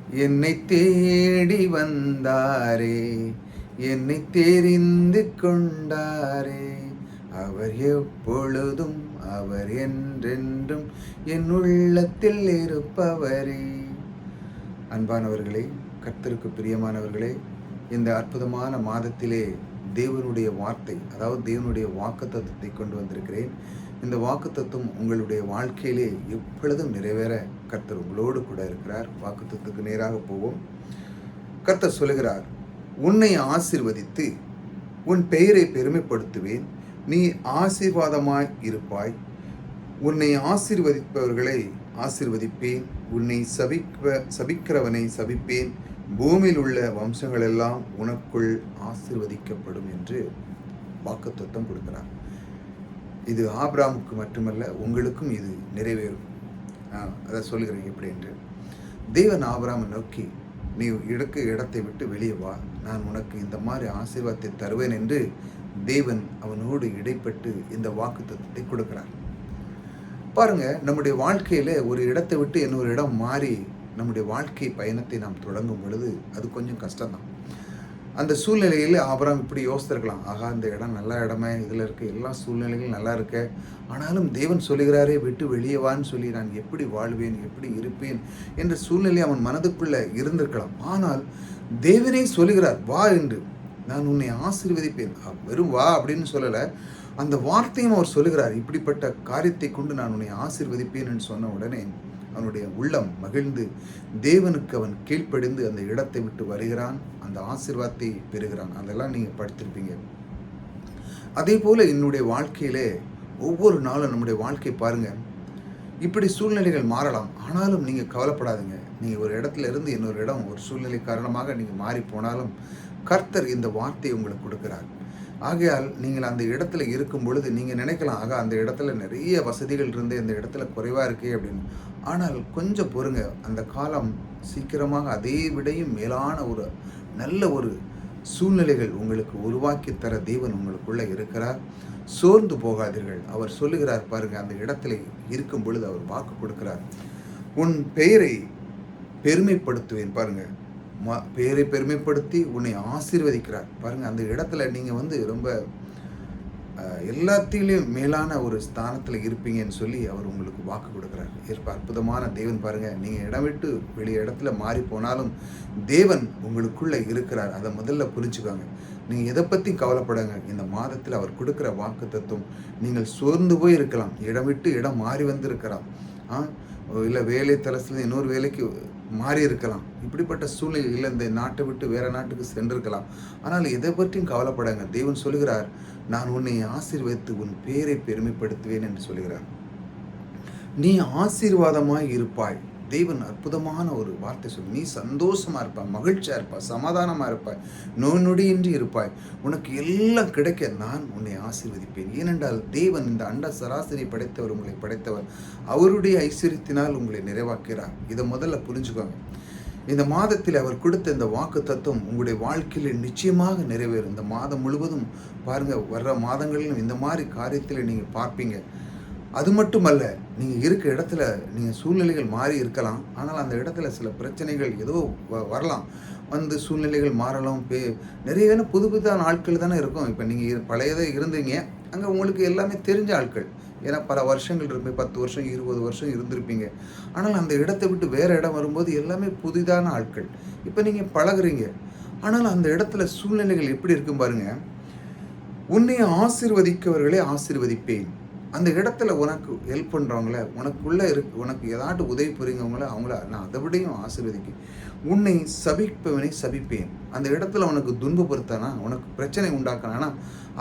என்னை தேடி வந்தாரே, என்னை தெரிந்து கொண்டாரே. அவர் எப்பொழுதும், அவர் என்றென்றும் என் உள்ளத்தில் இருப்பவரே. அன்பானவர்களே, கர்த்தருக்கு பிரியமானவர்களே, இந்த அற்புதமான மாதத்திலே தேவனுடைய வார்த்தை, அதாவது தேவனுடைய வாக்குத்தத்தத்தை கொண்டு வந்திருக்கிறேன். இந்த வாக்குத்தத்தம் உங்களுடைய வாழ்க்கையிலே எப்பொழுதும் நிறைவேற கர்த்தர் உங்களோடு கூட இருக்கிறார். வாக்குத்தத்துக்கு நேராக போவோம். கர்த்தர் சொல்லுகிறார், உன்னை ஆசீர்வதித்து உன் பெயரை பெருமைப்படுத்துவேன், நீ ஆசீர்வாதமாய் இருப்பாய். உன்னை ஆசீர்வதிப்பவர்களை ஆசீர்வதிப்பேன், உன்னை சபிக்கிறவனை சபிப்பேன், பூமியில் உள்ள வம்சங்களெல்லாம் உனக்குள் ஆசீர்வதிக்கப்படும் என்று வாக்குத்தத்தம் கொடுக்கிறார். இது ஆபிரகாமுக்கு மட்டுமல்ல, உங்களுக்கும் இது நிறைவேறும். அதை சொல்லுகிறேன் எப்படி என்று. தேவன் ஆபிரகாமை நோக்கி, நீ இடத்தை விட்டு வெளியே வா, நான் உனக்கு இந்த மாதிரி ஆசீர்வாதத்தை தருவேன் என்று தேவன் அவனோடு இடைப்பட்டு இந்த வாக்குத்தத்தத்தை கொடுக்கிறார். பாருங்க, நம்முடைய வாழ்க்கையில ஒரு இடத்தை விட்டு இன்னொரு இடம் மாறி நம்முடைய வாழ்க்கை பயணத்தை நாம் தொடங்கும் பொழுது அது கொஞ்சம் கஷ்டம்தான். அந்த சூழ்நிலையில் ஆபிரகாம் இப்படி யோசித்திருக்கலாம், ஆகா இந்த இடம் நல்ல இடமே, இதில் இருக்க எல்லா சூழ்நிலைகளும் நல்லா இருக்க, ஆனாலும் தேவன் சொல்லுகிறாரே விட்டு வெளியே வான்னு சொல்லி நான் எப்படி வாழ்வேன், எப்படி இருப்பேன் என்ற சூழ்நிலை அவன் மனதுக்குள்ள இருந்திருக்கலாம். ஆனால் தேவனே சொல்லுகிறார், வா என்று, நான் உன்னை ஆசீர்வதிப்பேன். வெறும் வா அப்படின்னு சொல்லலை, அந்த வார்த்தையும் அவர் சொல்லுகிறார், இப்படிப்பட்ட காரியத்தை கொண்டு நான் உன்னை ஆசீர்வதிப்பேன் என்று சொன்ன உடனே அவனுடைய உள்ளம் மகிழ்ந்து தேவனுக்கு அவன் கீழ்ப்படிந்து அந்த இடத்தை விட்டு வருகிறான், அந்த ஆசீர்வாதத்தை பெறுகிறான். அதெல்லாம் நீங்கள் படித்திருப்பீங்க. அதே போல என்னுடைய வாழ்க்கையிலே ஒவ்வொரு நாளும் நம்முடைய வாழ்க்கை பாருங்க, இப்படி சூழ்நிலைகள் மாறலாம். ஆனாலும் நீங்கள் கவலைப்படாதீங்க. நீங்கள் ஒரு இடத்துல இருந்து இன்னொரு இடம் ஒரு சூழ்நிலை காரணமாக நீங்கள் மாறி போனாலும் கர்த்தர் இந்த வார்த்தையை உங்களுக்கு கொடுக்கிறார். ஆகையால் நீங்கள் அந்த இடத்துல இருக்கும் பொழுது நீங்கள் நினைக்கலாம், ஆக அந்த இடத்துல நிறைய வசதிகள் இருந்து இந்த இடத்துல குறைவாக இருக்கே அப்படின்னு. ஆனால் கொஞ்சம் பொறுங்க, அந்த காலம் சீக்கிரமாக அதை விடையும் மேலான ஒரு நல்ல ஒரு சூழ்நிலைகள் உங்களுக்கு உருவாக்கி தர தேவன் உங்களுக்குள்ளே இருக்கிறார். சோர்ந்து போகாதீர்கள். அவர் சொல்லுகிறார் பாருங்க, அந்த இடத்துல இருக்கும் பொழுது அவர் வாக்கு கொடுக்கிறார், உன் பெயரை பெருமைப்படுத்துவேன். பாருங்க, பெயரை பெருமைப்படுத்தி உன்னை ஆசீர்வதிக்கிறார். பாருங்கள், அந்த இடத்துல நீங்கள் ரொம்ப எல்லாத்திலையும் மேலான ஒரு ஸ்தானத்தில் இருப்பீங்கன்னு சொல்லி அவர் உங்களுக்கு வாக்கு கொடுக்குறார். அற்புதமான தேவன் பாருங்கள், நீங்கள் இடம் விட்டு வெளியே இடத்துல மாறி போனாலும் தேவன் உங்களுக்குள்ளே இருக்கிறார். அதை முதல்ல புரிஞ்சுக்காங்க. நீங்கள் எதை பற்றி கவலைப்படாங்க. இந்த மாதத்தில் அவர் கொடுக்குற வாக்கு தத்துவம், நீங்கள் சோர்ந்து போய் இருக்கலாம், இடம் விட்டு இடம் மாறி வந்து இருக்கலாம், இல்லை வேலை தலத்தில் இன்னொரு வேலைக்கு மாறி இருக்கலாம், இப்படிப்பட்ட சூழ்நிலையில் இந்த நாட்டை விட்டு வேறு நாட்டுக்கு சென்றிருக்கலாம். ஆனால் எதை பற்றியும் கவலைப்படாங்க. தேவன் சொல்கிறார், நான் உன்னை ஆசீர்வதித்து உன் பேரை பெருமைப்படுத்துவேன் என்று சொல்கிறார். நீ ஆசீர்வாதமாய் இருப்பாய். தேவன் அற்புதமான ஒரு வார்த்தை சொல்லி, நீ சந்தோஷமாக இருப்பாய், மகிழ்ச்சியாக இருப்பாய், சமாதானமாக இருப்பாய், நோய் நொடியின்றி இருப்பாய், உனக்கு எல்லாம் கிடைக்க நான் உன்னை ஆசீர்வதிப்பேன். ஏனென்றால் தேவன் இந்த அண்ட சராசரி படைத்தவர், உங்களை படைத்தவர், அவருடைய ஐஸ்வர்யத்தினால் உங்களை நிறைவாக்கிறார். இதை முதல்ல புரிஞ்சுக்கோங்க. இந்த மாதத்தில் அவர் கொடுத்த இந்த வாக்கு தத்துவம் உங்களுடைய வாழ்க்கையில் நிச்சயமாக நிறைவேறும். இந்த மாதம் முழுவதும் பாருங்கள், வர்ற மாதங்களிலும் இந்த மாதிரி காரியத்தில் நீங்கள் பார்ப்பீங்க. அது மட்டுமல்ல, நீங்கள் இருக்க இடத்துல நீங்கள் சூழ்நிலைகள் மாறி இருக்கலாம், ஆனால் அந்த இடத்துல சில பிரச்சனைகள் ஏதோ வரலாம், வந்து சூழ்நிலைகள் மாறலாம். நிறைய புது புதான ஆட்கள் தானே இருக்கும். இப்போ நீங்கள் பழையதை இருந்தீங்க, அங்கே உங்களுக்கு எல்லாமே தெரிஞ்ச ஆட்கள், ஏன்னா பல வருஷங்கள் இருப்பீங்க, 10 வருஷம் 20 வருஷம் இருந்திருப்பீங்க. ஆனால் அந்த இடத்தை விட்டு வேறு இடம் வரும்போது எல்லாமே புதிதான ஆட்கள். இப்போ நீங்கள் பழகுறீங்க, ஆனால் அந்த இடத்துல சூழ்நிலைகள் எப்படி இருக்கும் பாருங்கள். உன்னை ஆசீர்வதிக்கவர்களே ஆசீர்வதிப்பேன். அந்த இடத்துல உனக்கு ஹெல்ப் பண்ணுறவங்கள, உனக்குள்ளே உனக்கு ஏதாட்டும் உதவி புரியுங்கவங்கள, அவங்கள நான் அதை விடையும் ஆசீர்வதிப்பேன். உன்னை சபிப்பவனை சபிப்பேன். அந்த இடத்துல உனக்கு துன்பப்படுத்தானா, உனக்கு பிரச்சனை உண்டாக்கினானா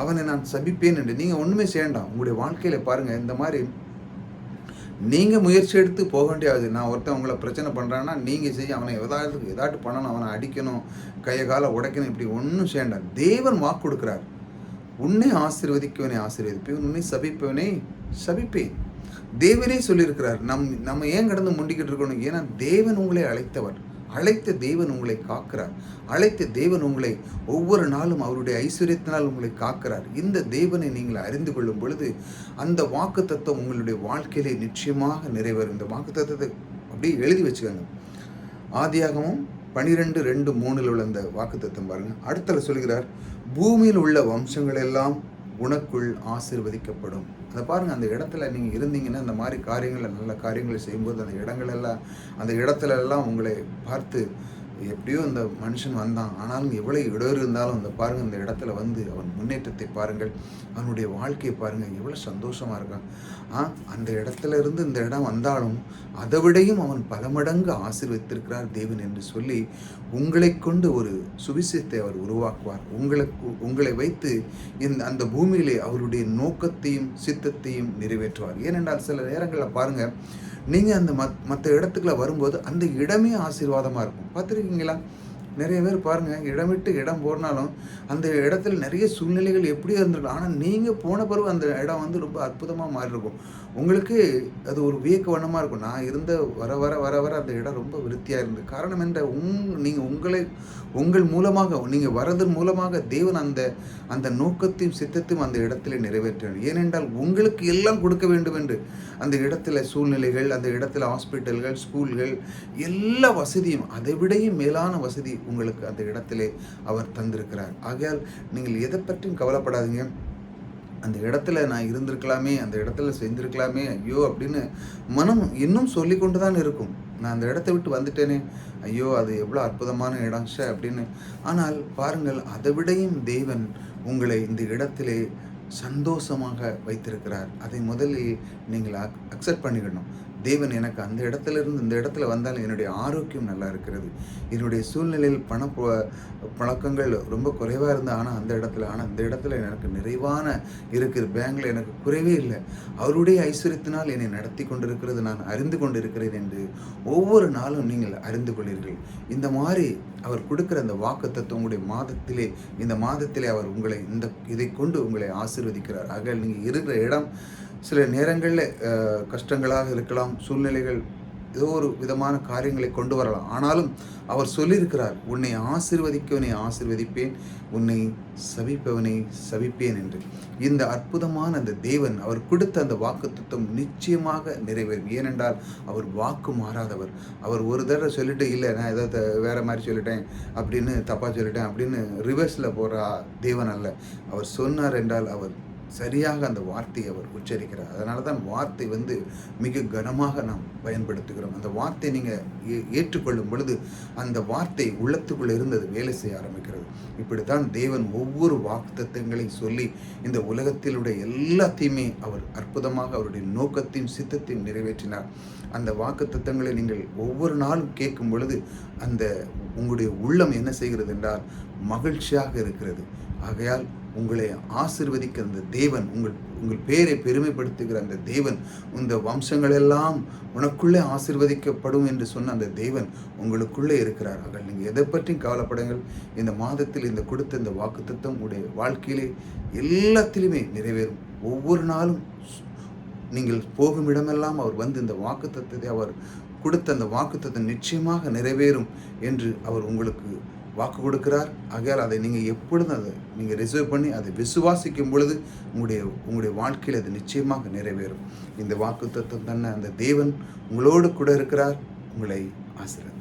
அவனை நான் சபிப்பேன் என்று நீங்கள் ஒன்றுமே செய்யண்டாம். உங்களுடைய வாழ்க்கையில் பாருங்கள், இந்த மாதிரி நீங்கள் முயற்சி எடுத்து போக வேண்டியது. நான் ஒருத்தன் உங்களை பிரச்சனை பண்ணுறான்னா நீங்கள் செய்ய, அவனை ஏதாட்டு பண்ணணும், அவனை அடிக்கணும், கையை காலை உடைக்கணும், இப்படி ஒன்றும் செய்யண்டாம். தேவன் வாக்கு கொடுக்குறார், உன்னை ஆசீர்வதிக்கவனை ஆசீர்வதிப்பேன், உன்னை சபிப்பவனை சபிப்பேன். தேவனே சொல்லியிருக்கிறார். நம்ம ஏன் கடந்து முண்டிக்கிட்டு இருக்கணும்? ஏன்னா தேவன் உங்களை அழைத்தவர், அழைத்த தேவன் உங்களை காக்கிறார், அழைத்த தேவன் உங்களை ஒவ்வொரு நாளும் அவருடைய ஐஸ்வர்யத்தினால் உங்களை காக்கிறார். இந்த தேவனை நீங்கள் அறிந்து கொள்ளும் பொழுது அந்த வாக்கு தத்துவம் உங்களுடைய வாழ்க்கையிலே நிச்சயமாக நிறைவேறும். இந்த வாக்கு தத்துவத்தை அப்படியே எழுதி வச்சுக்கோங்க. ஆதியாகமும் 12:2-3 உள்ள அந்த வாக்குத்தத்தம் பாருங்க. அடுத்தல சொல்கிறார், பூமியில் உள்ள வம்சங்கள் எல்லாம் உனக்குள் ஆசீர்வதிக்கப்படும். அதை பாருங்க, அந்த இடத்துல நீங்க இருந்தீங்கன்னா இந்த மாதிரி காரியங்களை, நல்ல காரியங்களை செய்யும்போது அந்த இடத்துல எல்லாம் உங்களை பார்த்து, எப்படியோ இந்த மனுஷன் வந்தான், ஆனாலும் எவ்வளோ இடையூறு இருந்தாலும் அந்த பாருங்க, இந்த இடத்துல வந்து அவன் முன்னேற்றத்தை பாருங்கள், அவனுடைய வாழ்க்கையை பாருங்கள், எவ்வளோ சந்தோஷமாக இருக்கான். அந்த இடத்துல இருந்து இந்த இடம் வந்தாலும் அதை விடையும் அவன் பல மடங்கு ஆசீர்வதித்திருக்கிறார் தேவன் என்று சொல்லி உங்களை கொண்டு ஒரு சுவிசேஷத்தை அவர் உருவாக்குவார். உங்களை வைத்து அந்த பூமியிலே அவருடைய நோக்கத்தையும் சித்தத்தையும் நிறைவேற்றுவார். ஏனென்றால் சில நேரங்களில் பாருங்கள், நீங்கள் அந்த மற்ற இடத்துக்குள்ள வரும்போது அந்த இடமே ஆசீர்வாதமாக இருக்கும். பார்த்துருக்கீங்களா? நிறைய பேர் பாருங்கள், இடம் விட்டு இடம் போனாலும் அந்த இடத்துல நிறைய சூழ்நிலைகள் எப்படியோ இருந்திருக்கும், ஆனால் நீங்கள் போன பிறகு அந்த இடம் வந்து ரொம்ப அற்புதமாக மாறி இருக்கும். உங்களுக்கு அது ஒரு வியக்க வண்ணமாக இருக்கும். நான் இருந்த வர வர வர வர அந்த இடம் ரொம்ப விருத்தியாக இருந்தது. காரணம் என்ற நீங்கள் உங்கள் மூலமாக நீங்கள் வரதன் மூலமாக தேவன் அந்த நோக்கத்தையும் சித்தத்தையும் அந்த இடத்துல நிறைவேற்றார். ஏனென்றால் உங்களுக்கு எல்லாம் கொடுக்க வேண்டும் என்று அந்த இடத்துல சூழ்நிலைகள், அந்த இடத்துல ஹாஸ்பிட்டல்கள், ஸ்கூல்கள், எல்லா வசதியும், அதை விடையும் மேலான வசதி உங்களுக்கு அந்த இடத்திலே அவர் தந்திருக்கிறார். ஆகையால் நீங்கள் எதை பற்றியும் கவலைப்படாதீங்க. அந்த இடத்துல நான் இருந்திருக்கலாமே, அந்த இடத்துல செஞ்சிருக்கலாமே, ஐயோ அப்படின்னு மனம் இன்னும் சொல்லி கொண்டு தான் இருக்கும். நான் அந்த இடத்த விட்டு வந்துட்டேனே, ஐயோ அது எவ்வளோ அற்புதமான இடம் அப்படின்னு. ஆனால் பாருங்கள், அதை விடையும் தேவன் உங்களை இந்த இடத்திலே சந்தோஷமாக வைத்திருக்கிறார். அதை முதலில் நீங்கள் அக்செப்ட் பண்ணிக்கணும். தேவன் எனக்கு அந்த இடத்துல இருந்து இந்த இடத்துல வந்தாலும் என்னுடைய ஆரோக்கியம் நல்லா இருக்கிறது, என்னுடைய சூழ்நிலையில் பழக்கங்கள் ரொம்ப குறைவாக இருந்தால், ஆனால் இந்த இடத்துல எனக்கு நிறைவான இருக்குது, பேங்கில் எனக்கு குறைவே இல்லை, அவருடைய ஐஸ்வர்யத்தினால் என்னை நடத்தி கொண்டிருக்கிறது நான் அறிந்து கொண்டிருக்கிறேன் என்று ஒவ்வொரு நாளும் நீங்கள் அறிந்து கொள்ளீர்கள். இந்த மாதிரி அவர் கொடுக்குற அந்த வாக்குத்தத்தம் உங்களுடைய இந்த மாதத்திலே அவர் உங்களை இதை கொண்டு உங்களை ஆசீர்வதிக்கிறார். ஆக நீங்கள் இருக்கிற இடம் சில நேரங்களில் கஷ்டங்களாக இருக்கலாம், சூழ்நிலைகள் ஏதோ ஒரு விதமான காரியங்களை கொண்டு வரலாம். ஆனாலும் அவர் சொல்லியிருக்கிறார், உன்னை ஆசீர்வதிக்கவனை ஆசீர்வதிப்பேன், உன்னை சபிப்பவனை சபிப்பேன் என்று. இந்த அற்புதமான அந்த தேவன் அவர் கொடுத்த அந்த வாக்குத்தத்தம் நிச்சயமாக நிறைவேறும். ஏனென்றால் அவர் வாக்கு மாறாதவர். அவர் ஒரு தடவை சொல்லிட்டு, இல்லை நான் ஏதோ வேற மாதிரி சொல்லிட்டேன் அப்படின்னு, தப்பாக சொல்லிட்டேன் அப்படின்னு ரிவர்ஸில் போகிற தேவன் அல்ல. அவர் சொன்னார் என்றால் அவர் சரியாக அந்த வார்த்தையை அவர் உச்சரிக்கிறார். அதனால தான் வார்த்தை மிக கனமாக நாம் பயன்படுத்துகிறோம். அந்த வார்த்தை நீங்கள் ஏற்றுக்கொள்ளும் பொழுது அந்த வார்த்தை உள்ளத்துக்குள்ளே இருந்தது வேலை செய்ய ஆரம்பிக்கிறது. இப்படித்தான் தேவன் ஒவ்வொரு வாக்குத்தத்தங்களையும் சொல்லி இந்த உலகத்திலுடைய எல்லாத்தையுமே அவர் அற்புதமாக அவருடைய நோக்கத்தையும் சித்தத்தையும் நிறைவேற்றினார். அந்த வாக்குத்தத்தங்களை நீங்கள் ஒவ்வொரு நாளும் கேட்கும் பொழுது உங்களுடைய உள்ளம் என்ன செய்கிறது என்றால் மகிழ்ச்சியாக இருக்கிறது. ஆகையால் உங்களை ஆசீர்வதிக்கிற அந்த தேவன், உங்கள் பேரை பெருமைப்படுத்துகிற அந்த தேவன், இந்த வம்சங்களெல்லாம் உனக்குள்ளே ஆசீர்வதிக்கப்படும் என்று சொன்ன அந்த தேவன் உங்களுக்குள்ளே இருக்கிறார். ஆக நீங்கள் எதை பற்றியும் கவலைப்படுங்கள். இந்த மாதத்தில் கொடுத்த இந்த வாக்குத்தத்தம் உங்களுடைய வாழ்க்கையிலே எல்லாத்திலுமே நிறைவேறும். ஒவ்வொரு நாளும் நீங்கள் போகும் இடமெல்லாம் அவர் இந்த வாக்குத்தத்தத்தை அவர் கொடுத்த அந்த வாக்குத்தத்தம் நிச்சயமாக நிறைவேறும் என்று அவர் உங்களுக்கு வாக்கு கொடுக்கிறார். ஆகையால் அதை நீங்கள் எப்பொழுதும் நீங்கள் ரிசர்வ் பண்ணி அதை விசுவாசிக்கும் பொழுது உங்களுடைய வாழ்க்கையில் அது நிச்சயமாக நிறைவேறும். இந்த வாக்குத்தத்தம் தன்ன அந்த தேவன் உங்களோடு கூட இருக்கிறார். உங்களை ஆசீர்வதிப்பார்.